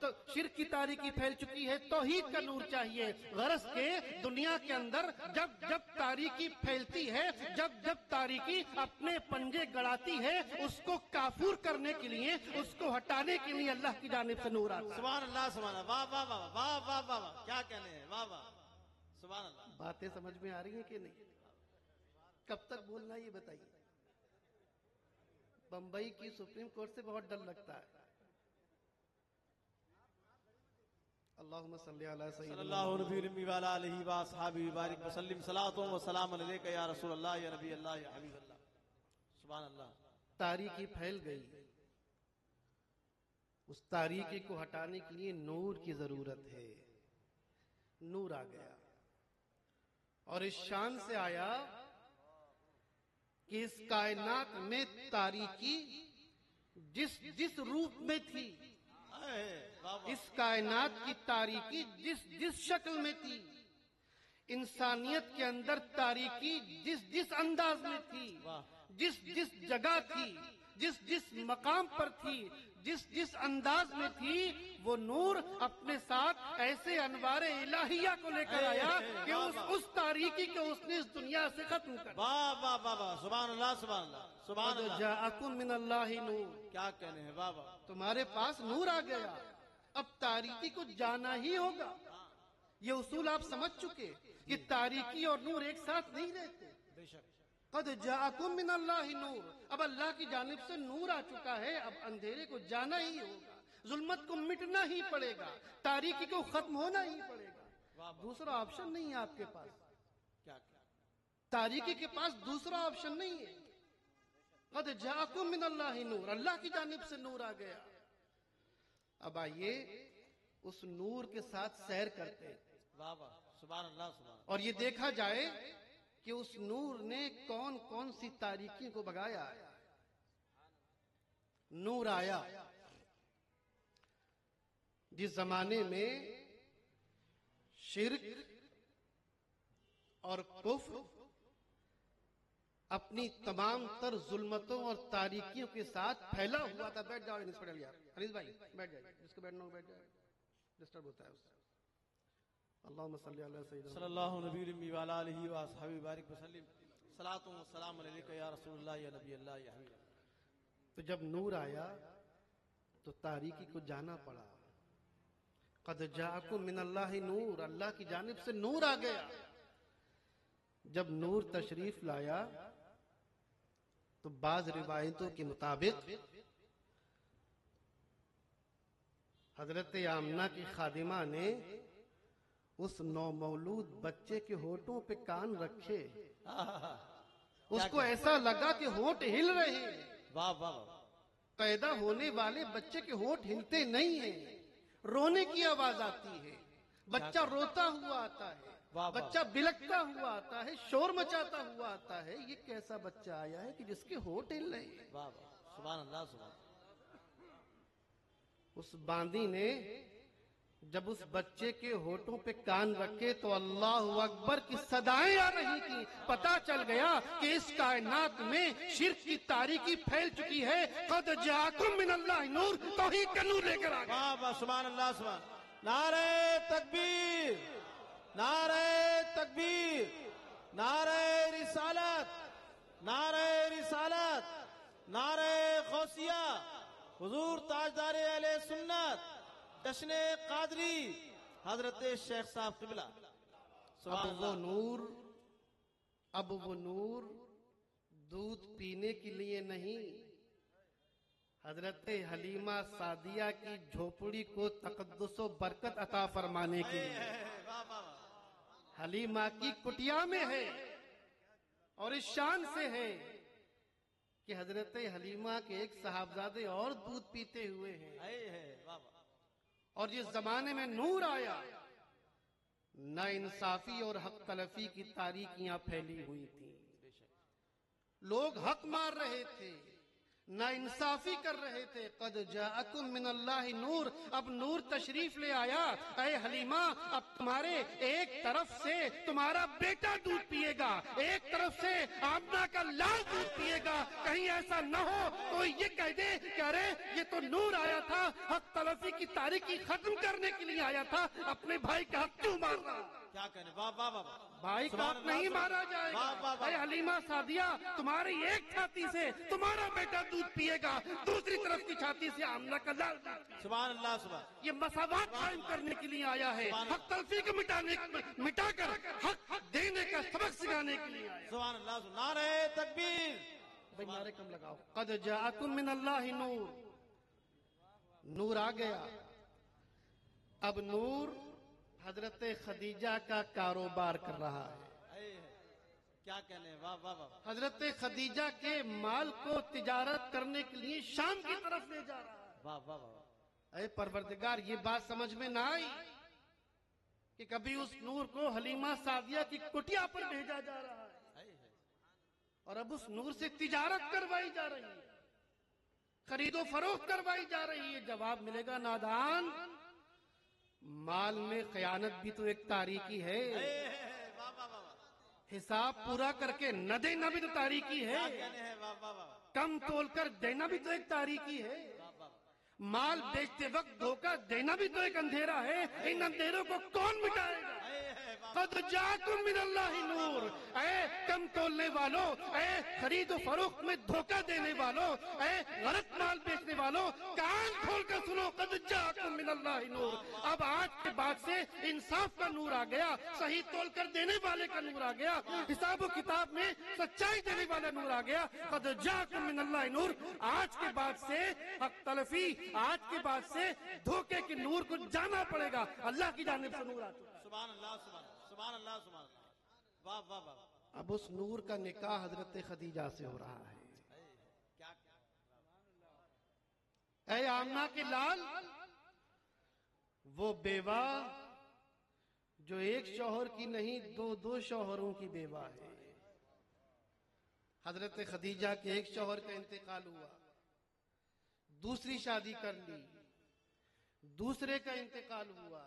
तो शिर्क की तारीकी फैल चुकी है, तौहीद का नूर चाहिए। गरज के दुनिया के अंदर जब जब तारीकी फैलती है, जब जब तारीकी अपने पंजे गड़ाती है, उसको काफूर करने के लिए, उसको हटाने के लिए अल्लाह की जानिब से नूर आता है। सुभान अल्लाह, सुभान अल्लाह, वाह वाह वाह वाह वाह वाह वाह, क्या कहने हैं, वाह वाह, सुभान अल्लाह, बातें समझ में आ रही हैं कि नहीं? कब तक बोलना ये बताइए। बंबई की सुप्रीम कोर्ट से बहुत डर लगता है। अल्लाहुम्मा सल्ली अला सय्यिदिना सल्लल्लाहु अलैहि व आलिहि व अस्हाबिहि बारिक व सल्लिम, सलातो व सलाम अलैका या रसूल अल्लाह, या नबी अल्लाह, या हबीब अल्लाह, सुभान अल्लाह, तारीकी फैल गई, उस तारीकी को हटाने के लिए नूर की जरूरत है। नूर आ गया और इस शान से आया कि इस कायनात में तारीकी जिस जिस रूप में थी, इस कायनात की तारीकी जिस जिस शक्ल में थी, इंसानियत के अंदर तारीकी जिस जिस अंदाज में थी, जिस जिस जगह थी, जिस जिस मकाम पर थी, जिस जिस अंदाज में थी, वो नूर अपने साथ ऐसे अनवारे इलाहिया को लेकर आया कि उस तारीकी को उसने इस दुनिया से खत्म कर। वाह वाह वाह वाह, सुभान अल्लाह, सुभान अल्लाह, सुभान अल्लाह, जाअकुम मिनल्लाहि नूर, क्या कहने हैं, वाह वाह, तुम्हारे पास नूर आ गया, अब तारीकी को जाना ही होगा। ये उसूल आप समझ चुके कि तारीकी और नूर एक साथ नहीं रहते। बेशक, कद जाअकुम मिनल्लाहि नूर, अब अल्लाह की जानिब से नूर आ चुका है, अब अंधेरे को जाना ही होगा, जुल्मत को मिटना ही पड़ेगा, तारीकी को खत्म होना ही पड़ेगा। दूसरा ऑप्शन नहीं है आपके पास, क्या क्या, तारीकी के पास दूसरा ऑप्शन नहीं है। कद जाअकुम मिनल्लाहि नूर, अल्लाह की जानिब से नूर आ गया। अब आइए उस नूर के साथ सैर करते हैं वाह वाह, सुभान अल्लाह, सुभान, और ये देखा जाए कि उस नूर ने कौन कौन सी तारीकी को भगाया। नूर आया जिस जमाने में शिर्क और कुफ्र अपनी तमाम तर जुल्मतों और तारीकियों के साथ फैला हुआ था। बैठ जाओ इंस्पेक्टर यार, अनिस भाई बैठ जाइए, जिसको बैठना हो बैठ जाए, डिस्टर्ब होता है उससे। अल्लाहुम्मा सल्ली अला सय्यिदिना सल्लल्लाहु अलैहि व आलिहि व अस्हाबिहि बारिक व सल्लिम, सलातु व सलाम अलैका या रसूलल्लाह या नबी अल्लाह या हबीब। तो जब नूर आया तो तारीकी को जाना पड़ा। कद जाअकुम मिनल्लाहि नूर, अल्लाह की जानिब से नूर आ गया। जब नूर तशरीफ लाया तो बाज रिवायतों के मुताबिक हजरत आमना की खादिमा ने उस नौमौलूद बच्चे के होठों पे कान रखे। उसको ऐसा लगा कि होठ हिल रहे हैं। वाह वाह वाह। पैदा होने वाले बच्चे के होठ हिलते नहीं हैं, रोने की आवाज आती है, बच्चा रोता हुआ आता है, वाह, बच्चा बिलकता हुआ आता है, शोर मचाता हुआ आता है। ये कैसा बच्चा आया है कि जिसके होठ हिल रहे हैं। वाह वाह, सुभान अल्लाह सुभान। उस बांदी ने जब उस बच्चे के होठों पे कान रखे तो अल्लाह अकबर की सदाएं आ रही थी। पता चल गया कि इस कायनात में शिर्क की तारीकी फैल चुकी है। कद जाअकुम मिनल्लाहि नूर, तौहीद का नूर लेकर आ गया। वाह वाह, सुभान अल्लाह सुभान। नारे तकबीर, नारे तकबीर, नारे रिसालत, नारे रिसालत, नारे गौसिया, हुजूर ताजदार अहले सुन्नत जश्न कादरी हजरत शेख साहब क़िबला। अब वो नूर दूध पीने के लिए नहीं, हजरत हलीमा सादिया की झोपड़ी को तकद्दुसो बरकत अता फरमाने के लिए हलीमा की कुटिया में है। और इस शान से है कि हजरत हलीमा के एक साहबजादे और दूध पीते हुए हैं। और जिस जमाने में नूर आया, ना इंसाफी और हक तलफी की तारीकियां फैली हुई थी। लोग हक मार रहे थे, ना इंसाफी कर रहे थे। कद जाअकुम मिनल्लाहि नूर, अब नूर तशरीफ ले आया। ऐ हलीमा, अब तुम्हारे एक तरफ से तुम्हारा बेटा दूध पिएगा, एक तरफ से आमना का लाल दूध पिएगा। कहीं ऐसा न हो तो ये कह दे कि अरे ये तो नूर आया था, हक तलफी की तारीकी खत्म करने के लिए आया था, अपने भाई का हक क्यों मार रहा? क्या कहने, वाह वाह वाह। भाई का हक नहीं मारा जाएगा। अरे हलीमा सादिया, तुम्हारी एक छाती से तुम्हारा बेटा दूध पिएगा, दूसरी तरफ की छाती से आमना का लाल दूध। सुभान अल्लाह सुभान। ये मसावात कायम करने के लिए आया है, हक तलफी को मिटाकर हक देने का सबक सिखाने के लिए आया। सुभान अल्लाह सुभान। नारे तकबीर। भाई नारे कम लगाओ। कद जाअकुम मिनल्लाहि नूर, नूर आ गया। अब नूर हजरत खदीजा का कारोबार कर रहा है। क्या कहने, वाह वाह वाह। हजरत खदीजा के माल को तिजारत करने के लिए शाम की तरफ ले जा रहा है। वाह वाह वाह। अरे परवरदिगार, ये बात समझ में ना आई कि कभी उस नूर को हलीमा सादिया की कुटिया पर भेजा जा रहा है और अब उस नूर से तिजारत करवाई जा रही है, खरीदो फरोख्त करवाई जा रही है। जवाब मिलेगा, नादान, माल में खयानत भी तो एक तारीकी है। हिसाब पूरा करके न देना भी तो तारीकी है। कम तोल कर देना भी तो एक तारीकी है। माल बेचते वक्त धोखा देना भी तो एक अंधेरा है। इन अंधेरों को कौन मिटाएगा? कद जाअकुम मिनल्लाहि नूर, ऐ कम तोलने वालों, ऐ खरीदो फरोख्त में धोखा देने वालों, ऐ गलत माल बेचने वालों, कान खोल कर सुनो। कद जाअकुम मिनल्लाहि नूर, अब आज के बाद से इंसाफ का नूर आ गया, सही तोल कर देने वाले का नूर आ गया, हिसाब किताब में सच्चाई देने वाला नूर आ गया। कद जाअकुम मिनल्लाहि नूर, आज के बाद से हक तलफी, आज के बाद से धोखे के नूर को जाना पड़ेगा। अल्लाह की जानिब से नूर आता है। सुभान अल्लाह सुभान, सुभान अल्लाह सुभान। वाह वाह वाह। अब उस नूर का निकाह हजरत खदीजा से हो रहा है। क्या ऐ आमना के लाल, वो बेवा जो एक शौहर की नहीं दो शौहरों की बेवा है। हजरत खदीजा के एक शौहर का इंतकाल हुआ, दूसरी शादी कर ली, दूसरे का इंतकाल हुआ,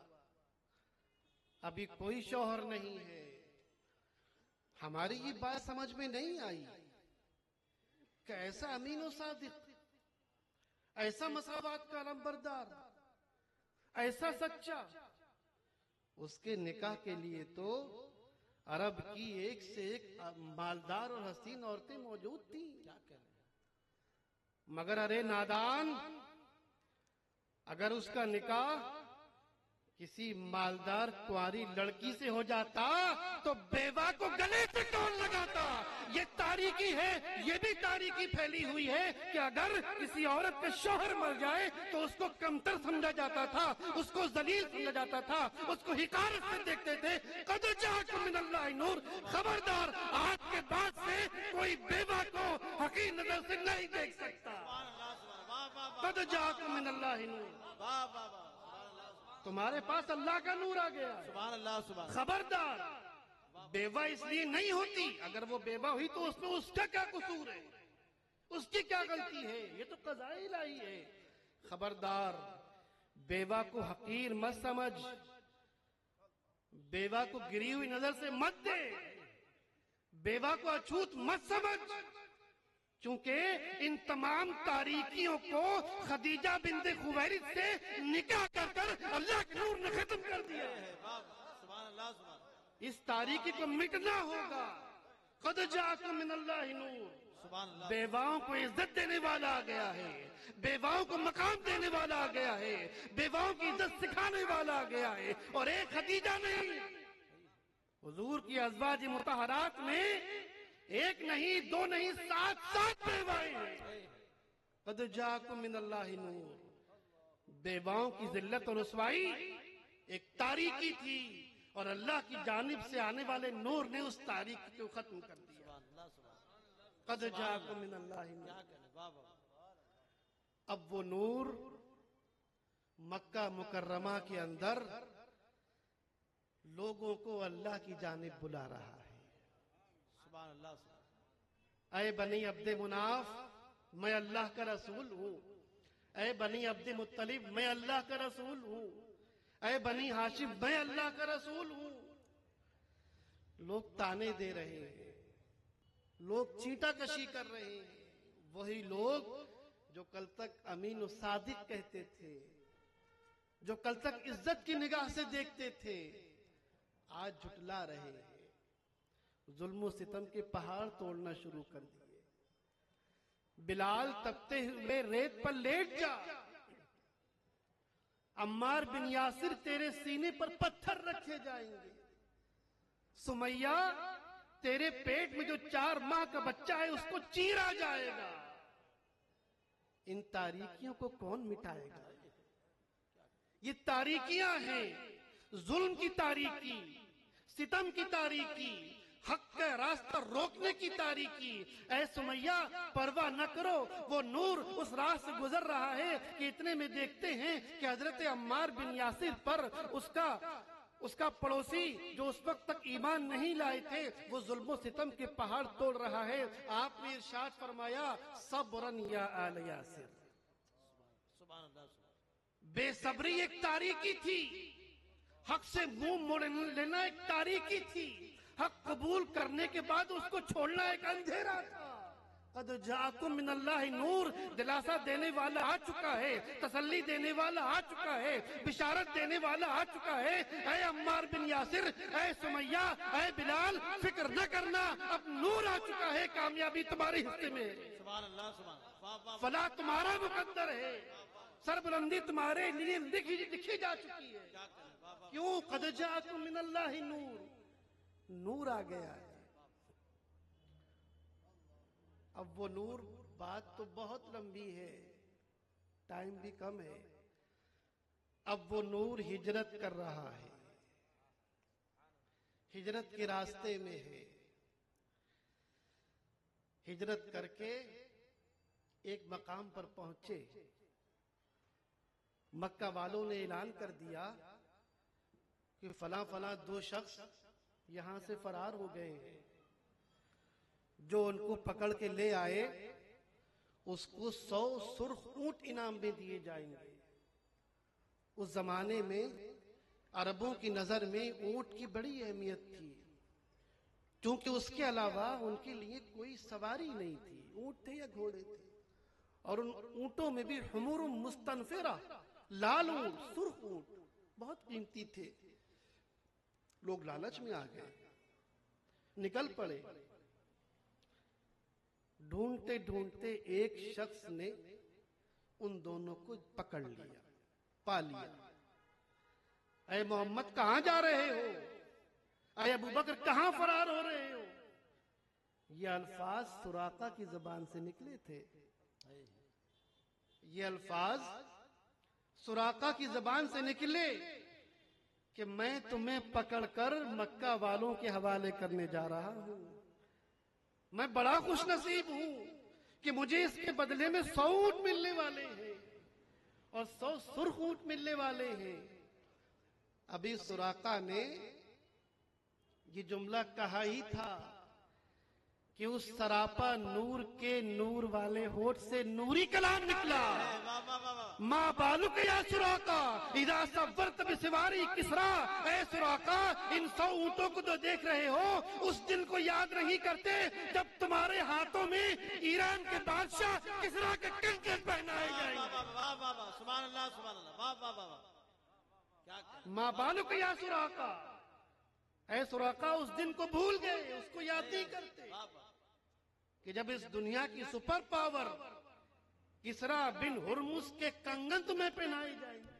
अभी कोई शौहर नहीं है। हमारी ये बात समझ में नहीं आई कि ऐसा अमीन और सादिक, ऐसा मसावात का नंबरदार, ऐसा सच्चा, उसके निकाह के लिए तो अरब की एक से एक मालदार और हसीन औरतें मौजूद थी, मगर अरे नादान, अगर उसका निकाह किसी मालदार कुंवारी लड़की से हो जाता तो बेवा को गले से कौन लगाता। ये तारीकी है, ये भी तारीकी फैली हुई है कि अगर किसी औरत का शौहर मर जाए तो उसको कमतर समझा जाता था, उसको जलील समझा जाता था, उसको हिकारत से देखते थे। कद जाकुम मिनल्लाह नूर, खबरदार, आज के बाद से कोई बेवा को हकीर नजर से नहीं देख सकता। कद जाकुम मिनल्लाह नूर, तुम्हारे पास अल्लाह का नूर आ गया। सुभान अल्लाह, सुभान। खबरदार, बेवा इसलिए नहीं होती, अगर वो बेवा हुई तो उसमें उसका क्या कसूर है, उसकी क्या गलती है, ये तो क़ज़ाए इलाही है। खबरदार, बेवा को हकीर मत समझ, बेवा को गिरी हुई नजर से मत दे, बेवा को अछूत मत समझ, क्योंकि इन तमाम तारीकियों को खदीजा बिन्ते खुवैलिद से निकाह कर अल्लाह के नूर ने खत्म कर दिया है। सुभान अल्लाह, सुभान। इस तारीकी को मिटना होगा। कद जाकुम मिनल्लाहि नूर, सुभान अल्लाह। बेवाओं को इज्जत देने वाला आ गया है, बेवाओं को मकाम देने वाला आ गया है, बेवाओं की इज्जत सिखाने वाला आ गया है। और एक खदीजा नहीं, हुजूर की अज़वाज मुतहरात में एक नहीं, दो नहीं, 7 बेवाएं हैं। कद जाकुम मिनल्लाहि नूर, बेवाओं की जिल्लत और रुसवाई एक तारीकी थी और अल्लाह की जानिब से आने वाले नूर ने उस तारीकी को खत्म कर दिया। कद जाकुम मिनल्लाहि नूर। अब वो नूर मक्का मुकर्रमा के अंदर लोगों को अल्लाह की जानिब बुला रहा है। सुभान अल्लाह। ऐ बनी अब्दे मुनाफ, मैं अल्लाह का रसूल हूँ। ऐ बनी अब्दे मुत्तलिब, मैं अल्लाह का रसूल हूँ। ऐ बनी हाशिम, मैं अल्लाह का रसूल हूँ। लोग ताने दे रहे हैं, लोग चींटा कशी कर रहे हैं। वही लोग जो कल तक अमीन सादिक कहते थे, जो कल तक इज्जत की निगाह से देखते थे, आज झुटला रहे हैं, जुल्म सितम के पहाड़ तोड़ना शुरू कर दिए। बिलाल तपते हुए रेत पर लेट जा, अम्मार बिन यासिर तेरे सीने पर पत्थर रखे जाएंगे, सुमैया तेरे पेट में जो 4 माह का बच्चा है उसको चीरा जाएगा। इन तारीकियों को कौन मिटाएगा? ये तारीकियां हैं, जुल्म की तारीकी, सितम की तारीकी, हक का रास्ता रोकने की तारीकी। ऐ सुमैया परवाह न करो, वो नूर उस राह से गुजर रहा है कि इतने में देखते हैं कि हजरत अम्मार बिन यासिर पर उसका पड़ोसी जो उस वक्त तक ईमान नहीं लाए थे, वो जुल्म सितम के पहाड़ तोड़ रहा है। आपने इरशाद फरमाया, सब्रन या आल यासिर। सुभान अल्लाह। बेसब्री एक तारीकी थी, हक से मुंह मोड़ लेना एक तारीकी थी, हक कबूल करने के बाद उसको छोड़ना एक अंधेरा था। कद जाकुम मिनल्लाहि नूर, दिलासा देने वाला आ चुका है, तसल्ली देने वाला आ चुका है, बिशारत देने वाला आ चुका है। ऐ अम्मार बिन यासिर, ऐ सुमैया, ऐ बिलाल, फिक्र न करना, अब नूर आ चुका है, कामयाबी तुम्हारे हिस्से में। सुभान अल्लाह, सुभान। फला तुम्हारा मुकद्दर है, सरबुलंदी तुम्हारे लिए लिखी जा चुकी है। क्यों? कद जाकुम मिनल्लाहि नूर, नूर आ गया है। अब वो नूर, बात तो बहुत लंबी है, टाइम भी कम है। अब वो नूर हिजरत कर रहा है, हिजरत के रास्ते में है। हिजरत करके एक मकाम पर पहुंचे, मक्का वालों ने ऐलान कर दिया कि फला फला 2 शख्स यहां से फरार हो गए हैं। जो उनको पकड़ के ले आए उसको 100 सुर्ख ऊंट इनाम में दिए जाएंगे। उस जमाने में अरबों की नजर में ऊंट की बड़ी अहमियत थी, क्योंकि उसके अलावा उनके लिए कोई सवारी नहीं थी। ऊंट थे या घोड़े थे, और उन ऊंटों में भी हुमूर मुस्तनफिरा, लाल ऊंट, सुर्ख ऊंट बहुत कीमती थे। लोग लालच में आ गए, निकल पड़े। ढूंढते ढूंढते एक शख्स ने उन दोनों को पकड़ लिया, पा लिया। अरे मोहम्मद कहां जा रहे हो? अरे अबू बकर कहां फरार हो रहे हो? ये अल्फाज सुराका की जबान से निकले थे। ये अल्फाज सुराका की जबान से निकले कि मैं तुम्हें पकड़कर मक्का वालों के हवाले करने जा रहा हूं। मैं बड़ा खुशनसीब हूं कि मुझे इसके बदले में 100 ऊंट मिलने वाले हैं और 100 सुर्ख ऊंट मिलने वाले हैं। अभी सुराका ने ये जुमला कहा ही था कि उस सरापा नूर के नूर वाले होठ से नूरी कलाम निकला। माँ बालुक या सुराका इदा सव्वरत बिसवारी किसरा। ऐ सुराका, इन 100 ऊंटों को तो देख रहे हो, उस दिन को याद नहीं करते जब तुम्हारे हाथों में ईरान के बादशाह किसरा के कंकण पहनाए जाएंगे। सुभान अल्लाह, सुभान अल्लाह, वाह वाह वाह। क्या माँ बालुक या सुराका, ऐ सुराका, उस दिन को भूल गए, उसको याद नहीं करते कि जब इस दुनिया की सुपर पावर किसरा बिन हुरमुस के कंगन तुम्हें पहनाए जाएंगे।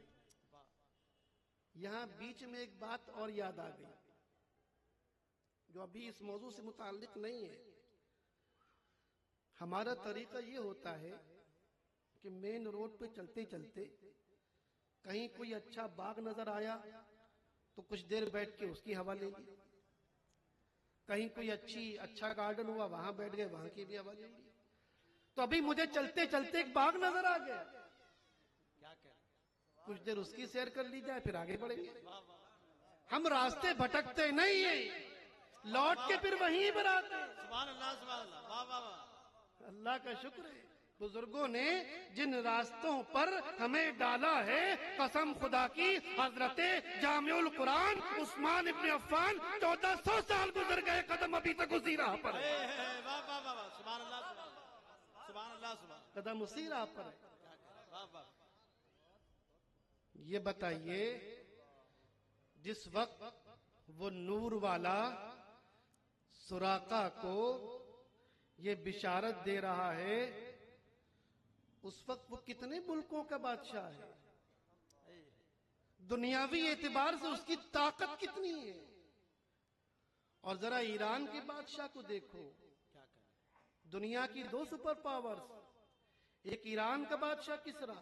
यहां बीच में एक बात और याद आ गई जो अभी इस मौजू से मुताल्लिक नहीं है। हमारा तरीका ये होता है कि मेन रोड पे चलते चलते कहीं कोई अच्छा बाग नजर आया तो कुछ देर बैठ के उसकी हवा ले ली, कहीं कोई अच्छा गार्डन हुआ वहां बैठ गए, वहां की भी हवा ले ली। तो अभी मुझे चलते चलते एक बाग नजर आ गया, क्या कह कुछ देर उसकी सैर कर ली जाए, फिर आगे बढ़ेंगे। हम रास्ते भटकते नहीं है, लौट के फिर वहीं पर आते हैं। सुभान अल्लाह, सुभान अल्लाह, वाह वाह वाह। अल्लाह का शुक्र है, बुजुर्गों ने जिन रास्तों पर हमें डाला है, कसम खुदा की, हजरत जामिउल कुरान उस्मान इब्न अफ्फान 1400 साल गुजर गए, कदम अभी तक उसी राह पर है। वाह वाह वाह, सुभान अल्लाह, सुभान अल्लाह, सुभान। कदम उसी राह पर है। वाह वाह। ये बताइए, जिस वक्त वो नूर वाला सुराका को ये बिशारत दे रहा है, उस वक्त वो कितने मुल्कों का बादशाह है, दुनियावी एतबार से उसकी ताकत कितनी है। और जरा ईरान के बादशाह को देखो, दुनिया की 2 सुपर पावर्स, एक ईरान का बादशाह किसरा,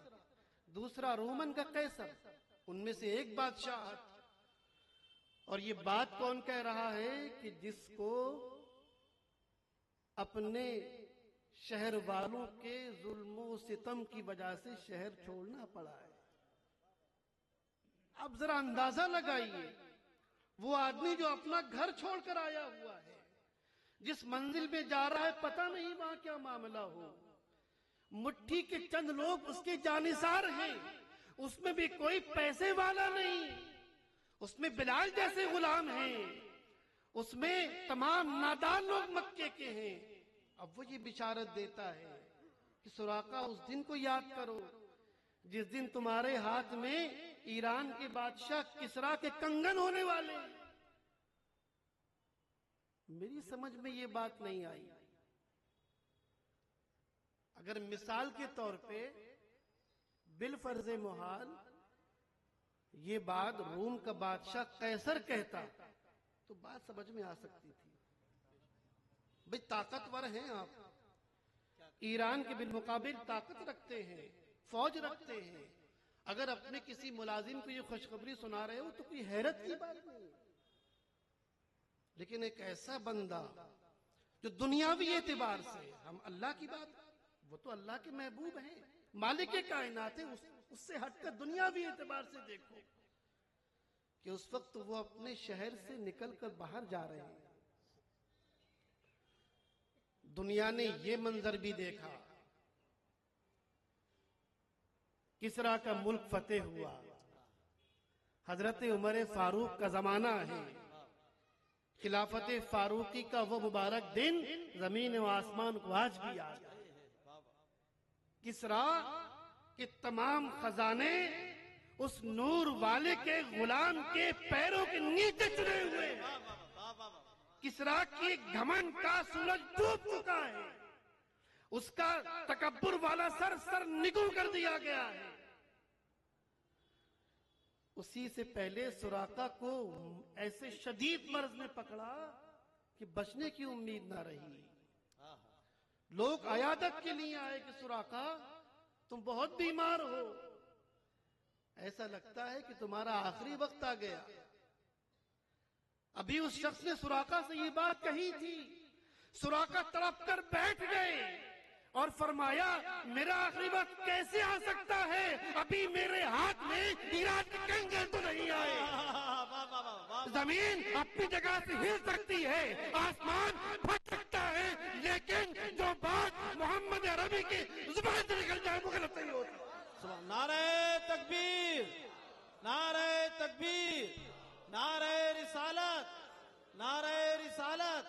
दूसरा रोमन का कैसर, उनमें से एक बादशाह। और ये बात कौन कह रहा है कि जिसको अपने शहर वालों के जुल्मो सितम की वजह से शहर छोड़ना पड़ा है। अब जरा अंदाजा लगाइए, वो आदमी जो अपना घर छोड़कर आया हुआ है, जिस मंजिल में जा रहा है पता नहीं वहां क्या मामला हो, मुट्ठी के चंद लोग उसके जानिसार हैं, उसमें भी कोई पैसे वाला नहीं, उसमें बिलाल जैसे गुलाम हैं, उसमें तमाम नादान लोग मक्के के हैं। अब वो ये बिशारत देता है कि सुराका, उस दिन को याद करो जिस दिन तुम्हारे हाथ में ईरान के बादशाह किसरा के कंगन होने वाले। मेरी समझ में ये बात नहीं आई। अगर मिसाल के तौर पे बिल फर्ज मुहाल ये बात रोम का बादशाह कैसर कहता तो बात समझ में आ सकती थी। भाई ताकतवर हैं आप, ईरान के बिलमुकाबिल ताकत रखते हैं, फौज रखते हैं, अगर अपने किसी मुलाजिम को ये खुशखबरी सुना रहे हो तो कोई हैरत की बात नहीं। लेकिन एक ऐसा बंदा जो दुनियावी एतबार से, हम अल्लाह की बात, वो तो अल्लाह के महबूब हैं, मालिक के कायनात है, उससे हटकर दुनियावी एतबार से देखो कि उस वक्त वो अपने शहर से निकलकर बाहर जा रहे हैं। दुनिया ने ये मंजर भी देखा, किसरा का मुल्क फतेह हुआ, हजरत उमर फारूक का जमाना है, खिलाफत फारूकी का वो मुबारक दिन जमीन व आसमान को आज भी याद है। किसरा के तमाम खजाने उस नूर वाले के गुलाम के पैरों के नीचे चुने हुए। किसरा की घमंड का सूरज डूब चुका है, उसका तकब्बुर वाला सर निगू कर दिया गया है। उसी से पहले सुराका को ऐसे शदीद मर्ज ने पकड़ा कि बचने की उम्मीद ना रही। लोग अयादत के लिए आए कि सुराका तुम बहुत बीमार हो, ऐसा लगता है कि तुम्हारा आखिरी वक्त आ गया। अभी उस शख्स ने सुराका से ये बात कही थी। सुराका तड़प कर बैठ गए और फरमाया, मेरा आखिरी वक्त कैसे आ सकता है? अभी मेरे हाथ में ईरान के कंगन तो नहीं आए। जमीन अपनी जगह से हिल सकती है, आसमान फट सकता है, लेकिन जो बात मोहम्मद अरबी की जुबान से निकल जाए वो गलत नहीं होती। नारे तकबीर, नारे तकबीर, नारे रिसालत, नारे रिसालत।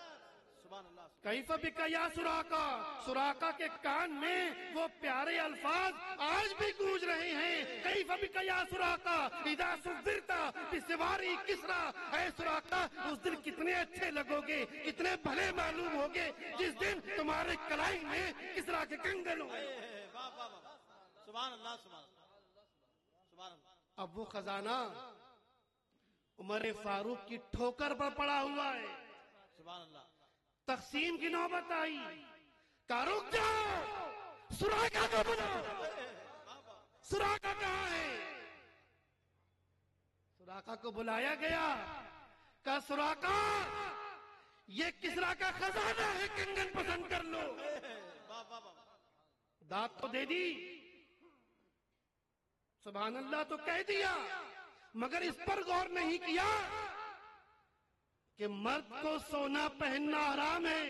सुभान अल्लाह। कैफ़ बिका या सुराका, सुराका के कान में वो प्यारे अल्फाज आज भी गूंज रहे हैं। कैफ़ बिका या सुराका इदा सुज़िरता बिसवारी किसरा। ऐ सुराका, उस दिन कितने अच्छे लगोगे, कितने भले मालूम होगे जिस दिन तुम्हारे कलाई में किसरा के कंगन होंगे। सुभान अल्लाह, सुभान अल्लाह। अब वो खजाना उमर फारूक की ठोकर पर पड़ा हुआ है। सुभान अल्लाह। तकसीम की नौबत आई, कहा रुक जाओ, सुराका को बुलाओ। सुराका कहाँ है? सुराका को बुलाया गया, कहा सुराका ये किसरा का खजाना है, कंगन पसंद कर लो। दात तो दे दी, सुभान अल्लाह तो कह दिया, मगर इस पर गौर नहीं किया कि मर्द को सोना पहनना हराम है,